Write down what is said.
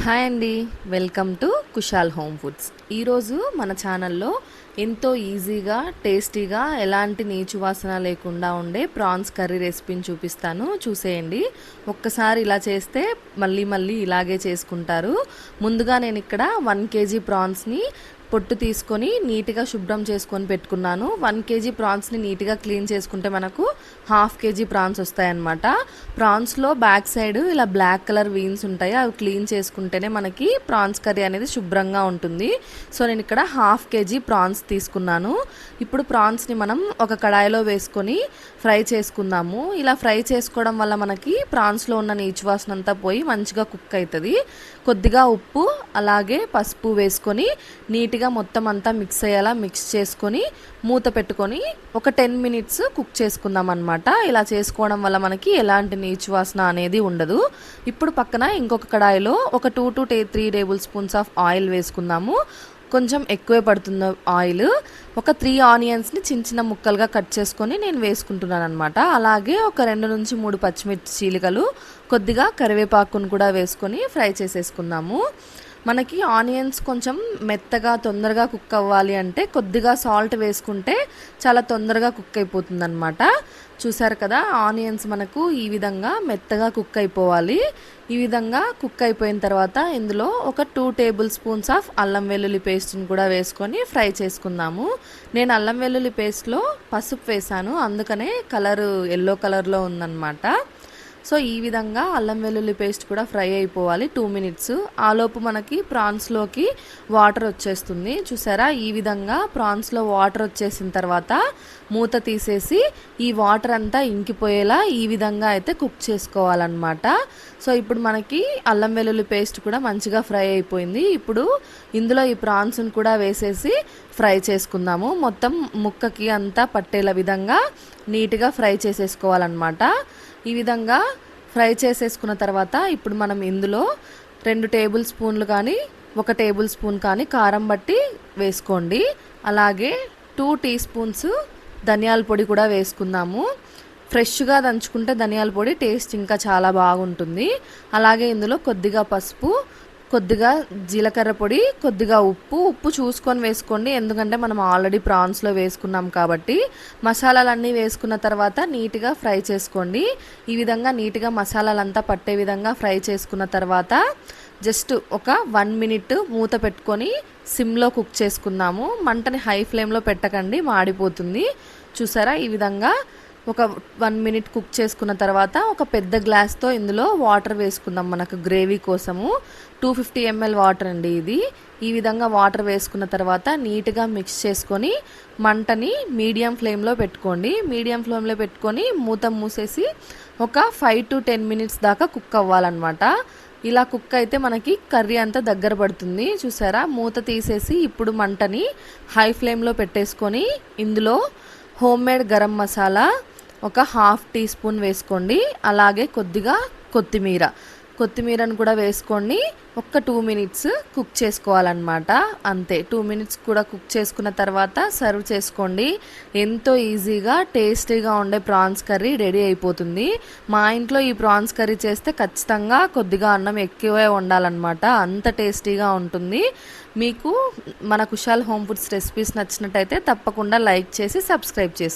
Hi అండి, welcome to Kushal home foods. ఈరోజు మన ఛానల్లో ఎంతో ఈజీగా టేస్టీగా ఎలాంటి నీచు వాసన లేకుండా ఉండే ప్రాన్స్ కర్రీ రెసిపీని చూపిస్తాను, చూసేయండి. ఒక్కసారి ఇలా చేస్తే మళ్ళీ మళ్ళీ ఇలాగే చేసుకుంటారు. ముందుగా నేను ఇక్కడ 1 kg ప్రాన్స్ని పొట్టు తీసుకొని నీట్గా శుభ్రం చేసుకొని పెట్టుకున్నాను. 1 kg ప్రాన్స్ని నీట్గా క్లీన్ చేసుకుంటే మనకు 1/2 kg ప్రాన్స్ వస్తాయన్నమాట. ప్రాన్స్లో బ్యాక్ సైడ్ ఇలా బ్లాక్ కలర్ వీన్స్ ఉంటాయి, అవి క్లీన్ చేసుకుంటేనే మనకి ప్రాన్స్ కర్రీ అనేది శుభ్రంగా ఉంటుంది. సో నేను ఇక్కడ 1/2 kg ప్రాన్స్ తీసుకున్నాను. ఇప్పుడు ప్రాన్స్ని మనం ఒక కడాయిలో వేసుకొని ఫ్రై చేసుకుందాము. ఇలా ఫ్రై చేసుకోవడం వల్ల మనకి ప్రాన్స్లో ఉన్న నీచు వాసన అంతా పోయి మంచిగా కుక్ అవుతుంది. కొద్దిగా ఉప్పు అలాగే పసుపు వేసుకొని నీట్గా మొత్తం అంతా మిక్స్ అయ్యేలా మిక్స్ చేసుకొని మూత పెట్టుకొని ఒక 10 minutes కుక్ చేసుకుందాం అన్నమాట. ఇలా చేసుకోవడం వల్ల మనకి ఎలాంటి నీచు వాసన అనేది ఉండదు. ఇప్పుడు పక్కన ఇంకొక కడాయిలో ఒక 2 to 3 tablespoons ఆఫ్ ఆయిల్ వేసుకుందాము. కొంచెం ఎక్కువే పడుతుంది ఆయిల్. ఒక 3 ఆనియన్స్ని చిన్న చిన్న ముక్కలుగా కట్ చేసుకొని నేను వేసుకుంటున్నాను అనమాట. అలాగే ఒక 2 నుంచి 3 పచ్చిమిర్చి చీలికలు, కొద్దిగా కరివేపాకును కూడా వేసుకొని ఫ్రై చేసేసుకుందాము. మనకి ఆనియన్స్ కొంచెం మెత్తగా తొందరగా కుక్ అవ్వాలి అంటే కొద్దిగా సాల్ట్ వేసుకుంటే చాలా తొందరగా కుక్ అయిపోతుంది అనమాట. చూసారు కదా, ఆనియన్స్ మనకు ఈ విధంగా మెత్తగా కుక్ అయిపోవాలి. ఈ విధంగా కుక్ అయిపోయిన తర్వాత ఇందులో ఒక 2 tablespoons ఆఫ్ అల్లం వెల్లుల్లి పేస్ట్ని కూడా వేసుకొని ఫ్రై చేసుకుందాము. నేను అల్లం వెల్లుల్లి పేస్ట్లో పసుపు వేసాను, అందుకనే కలర్ ఎల్లో కలర్లో ఉందన్నమాట. సో ఈ విధంగా అల్లం వెల్లుల్లి పేస్ట్ కూడా ఫ్రై అయిపోవాలి 2 minutes. ఆలోపు మనకి ప్రాన్స్లోకి వాటర్ వచ్చేస్తుంది. చూసారా, ఈ విధంగా ప్రాన్స్లో వాటర్ వచ్చేసిన తర్వాత మూత తీసేసి ఈ వాటర్ అంతా ఇంకిపోయేలా ఈ విధంగా అయితే కుక్ చేసుకోవాలన్నమాట. సో ఇప్పుడు మనకి అల్లం వెల్లుల్లి పేస్ట్ కూడా మంచిగా ఫ్రై అయిపోయింది. ఇప్పుడు ఇందులో ఈ ప్రాన్స్ని కూడా వేసేసి ఫ్రై చేసుకుందాము. మొత్తం ముక్కకి అంతా పట్టేలా విధంగా నీట్గా ఫ్రై చేసేసుకోవాలన్నమాట. ఈ విధంగా ఫ్రై చేసేసుకున్న తర్వాత ఇప్పుడు మనం ఇందులో 2 tablespoons కానీ 1 tablespoon కానీ కారం బట్టి వేసుకోండి. అలాగే 2 teaspoons ధనియాల పొడి కూడా వేసుకుందాము. ఫ్రెష్గా దంచుకుంటే ధనియాల పొడి టేస్ట్ ఇంకా చాలా బాగుంటుంది. అలాగే ఇందులో కొద్దిగా పసుపు, కొద్దిగా జీలకర్ర పొడి, కొద్దిగా ఉప్పు చూసుకొని వేసుకోండి, ఎందుకంటే మనం ఆల్రెడీ ప్రాన్స్లో వేసుకున్నాం కాబట్టి. మసాలాలన్నీ వేసుకున్న తర్వాత నీట్గా ఫ్రై చేసుకోండి. ఈ విధంగా నీట్గా మసాలాలంతా పట్టే విధంగా ఫ్రై చేసుకున్న తర్వాత జస్ట్ ఒక 1 minute మూత పెట్టుకొని సిమ్లో కుక్ చేసుకుందాము. మంటని హై ఫ్లేమ్లో పెట్టకండి, మాడిపోతుంది. చూసారా, ఈ విధంగా ఒక 1 minute కుక్ చేసుకున్న తర్వాత ఒక పెద్ద గ్లాస్తో ఇందులో వాటర్ వేసుకుందాం మనకు గ్రేవీ కోసము. 250 ml వాటర్ అండి ఇది. ఈ విధంగా వాటర్ వేసుకున్న తర్వాత నీట్గా మిక్స్ చేసుకొని మంటని మీడియం ఫ్లేమ్లో పెట్టుకోండి. మీడియం ఫ్లేమ్లో పెట్టుకొని మూత మూసేసి ఒక 5 to 10 minutes దాకా కుక్ అవ్వాలన్నమాట. ఇలా కుక్ అయితే మనకి కర్రీ అంతా దగ్గర పడుతుంది. చూసారా, మూత తీసేసి ఇప్పుడు మంటని హై ఫ్లేమ్లో పెట్టేసుకొని ఇందులో హోమ్మేడ్ గరం మసాలా ఒక 1/2 teaspoon వేసుకోండి. అలాగే కొద్దిగా కొత్తిమీరను కూడా వేసుకోండి. ఒక 2 minutes కుక్ చేసుకోవాలన్నమాట. అంతే, 2 minutes కూడా కుక్ చేసుకున్న తర్వాత సర్వ్ చేసుకోండి. ఎంతో ఈజీగా టేస్టీగా ఉండే ప్రాన్స్ కర్రీ రెడీ అయిపోతుంది. మా ఇంట్లో ఈ ప్రాన్స్ కర్రీ చేస్తే ఖచ్చితంగా కొద్దిగా అన్నం ఎక్కువే వండాలన్నమాట, అంత టేస్టీగా ఉంటుంది. మీకు మన కుషాల్ హోమ్ ఫుడ్స్ రెసిపీస్ నచ్చినట్టయితే తప్పకుండా లైక్ చేసి సబ్స్క్రైబ్ చేసుకోండి.